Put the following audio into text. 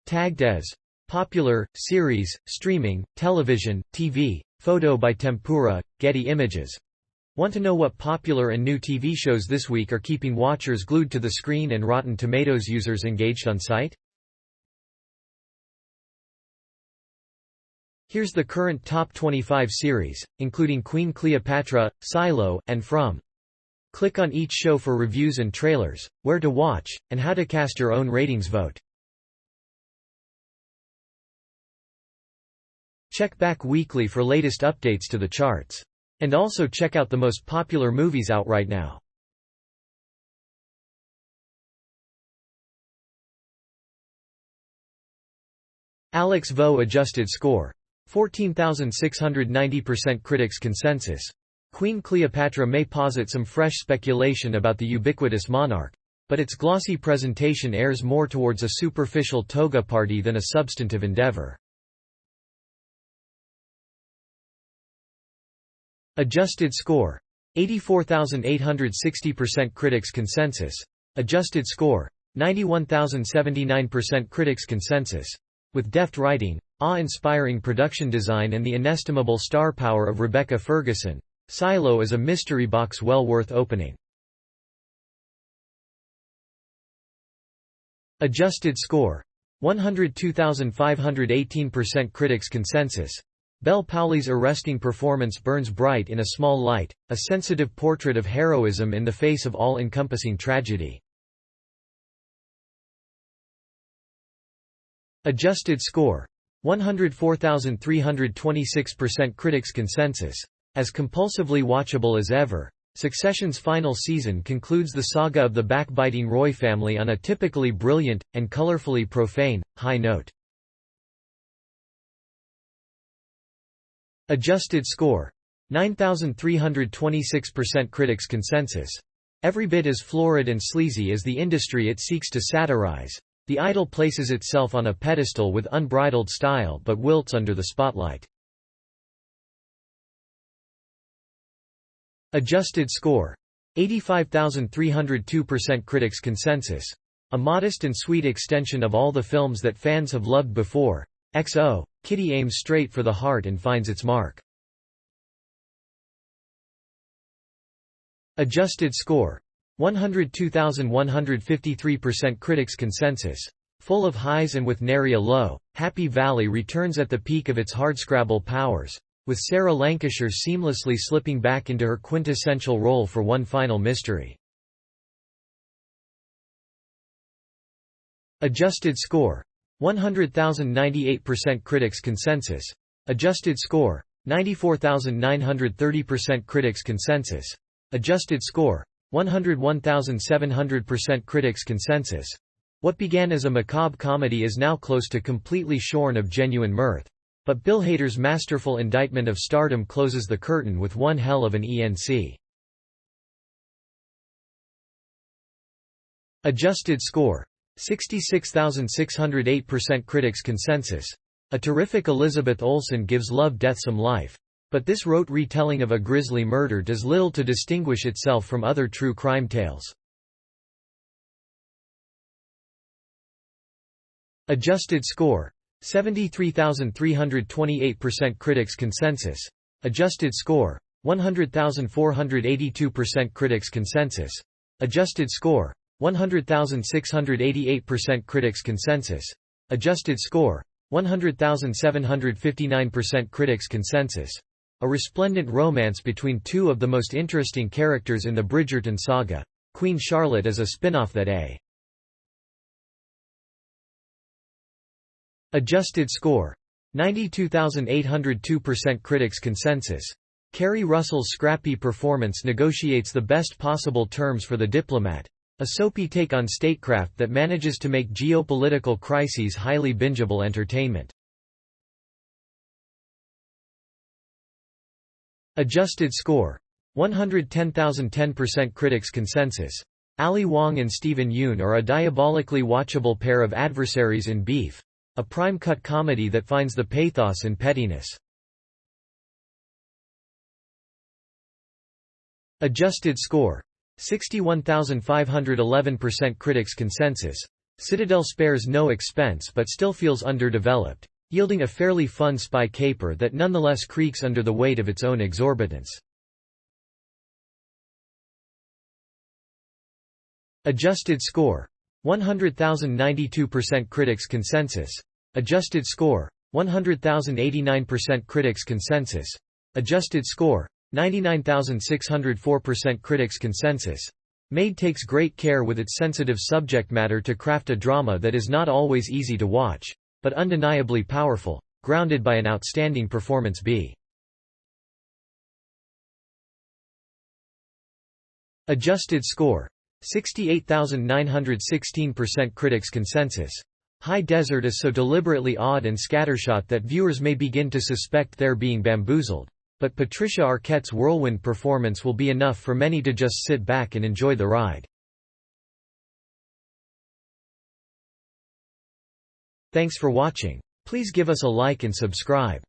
Tagged as popular, series, streaming, television, TV, photo by Tempura, Getty Images. Want to know what popular and new TV shows this week are keeping watchers glued to the screen and Rotten Tomatoes users engaged on site? Here's the current top 25 series, including Queen Cleopatra, Silo, and From. Click on each show for reviews and trailers, where to watch, and how to cast your own ratings vote. Check back weekly for latest updates to the charts. And also check out the most popular movies out right now. Alex Vo adjusted score. 14,690% critics consensus. Queen Cleopatra may posit some fresh speculation about the ubiquitous monarch, but its glossy presentation errs more towards a superficial toga party than a substantive endeavor. Adjusted score. 84,860% critics consensus. Adjusted score. 91,079% critics consensus. With deft writing, awe-inspiring production design and the inestimable star power of Rebecca Ferguson, Silo is a mystery box well worth opening. Adjusted score. 102,518% critics consensus. Bel Powley's arresting performance burns bright in a small light, a sensitive portrait of heroism in the face of all-encompassing tragedy. Adjusted score. 104,326% critics consensus. As compulsively watchable as ever, Succession's final season concludes the saga of the backbiting Roy family on a typically brilliant, and colorfully profane, high note. Adjusted score. 9,326% critics consensus. Every bit as florid and sleazy as the industry it seeks to satirize, The Idol places itself on a pedestal with unbridled style but wilts under the spotlight. Adjusted score. 85,302% critics consensus. A modest and sweet extension of all the films that fans have loved before. XO, Kitty aims straight for the heart and finds its mark. Adjusted score. 102,153% critics consensus. Full of highs and with nary a low, Happy Valley returns at the peak of its hardscrabble powers, with Sarah Lancashire seamlessly slipping back into her quintessential role for one final mystery. Adjusted score. 100,098% critics consensus. Adjusted score. 94,930% critics consensus. Adjusted score. 101,700% critics consensus. What began as a macabre comedy is now close to completely shorn of genuine mirth. But Bill Hader's masterful indictment of stardom closes the curtain with one hell of an ENC. Adjusted score. 66,608% critics consensus. A terrific Elizabeth Olsen gives Love Death Some Life. But this rote retelling of a grisly murder does little to distinguish itself from other true crime tales. Adjusted score. 73,328% critics consensus. Adjusted score. 100,482% critics consensus. Adjusted score. 100,688% critics consensus. Adjusted score. 100,759% critics consensus. A resplendent romance between two of the most interesting characters in the Bridgerton saga. Queen Charlotte is a spin-off that A. Adjusted score. 92,802% critics consensus. Kerry Russell's scrappy performance negotiates the best possible terms for the diplomat, a soapy take on statecraft that manages to make geopolitical crises highly bingeable entertainment. Adjusted score. 110,010% critics consensus. Ali Wong and Stephen Yeun are a diabolically watchable pair of adversaries in Beef, a prime-cut comedy that finds the pathos in pettiness. Adjusted score. 61,511% critics consensus. Citadel spares no expense but still feels underdeveloped, yielding a fairly fun spy caper that nonetheless creaks under the weight of its own exorbitance. Adjusted score. 100,092% critics consensus. Adjusted score. 100,089% critics consensus. Adjusted score. 99,604% critics consensus. Made takes great care with its sensitive subject matter to craft a drama that is not always easy to watch, but undeniably powerful, grounded by an outstanding performance. B. Adjusted score. 68,916% critics consensus. High Desert is so deliberately odd and scattershot that viewers may begin to suspect they're being bamboozled. But Patricia Arquette's whirlwind performance will be enough for many to just sit back and enjoy the ride. Thanks for watching. Please give us a like and subscribe.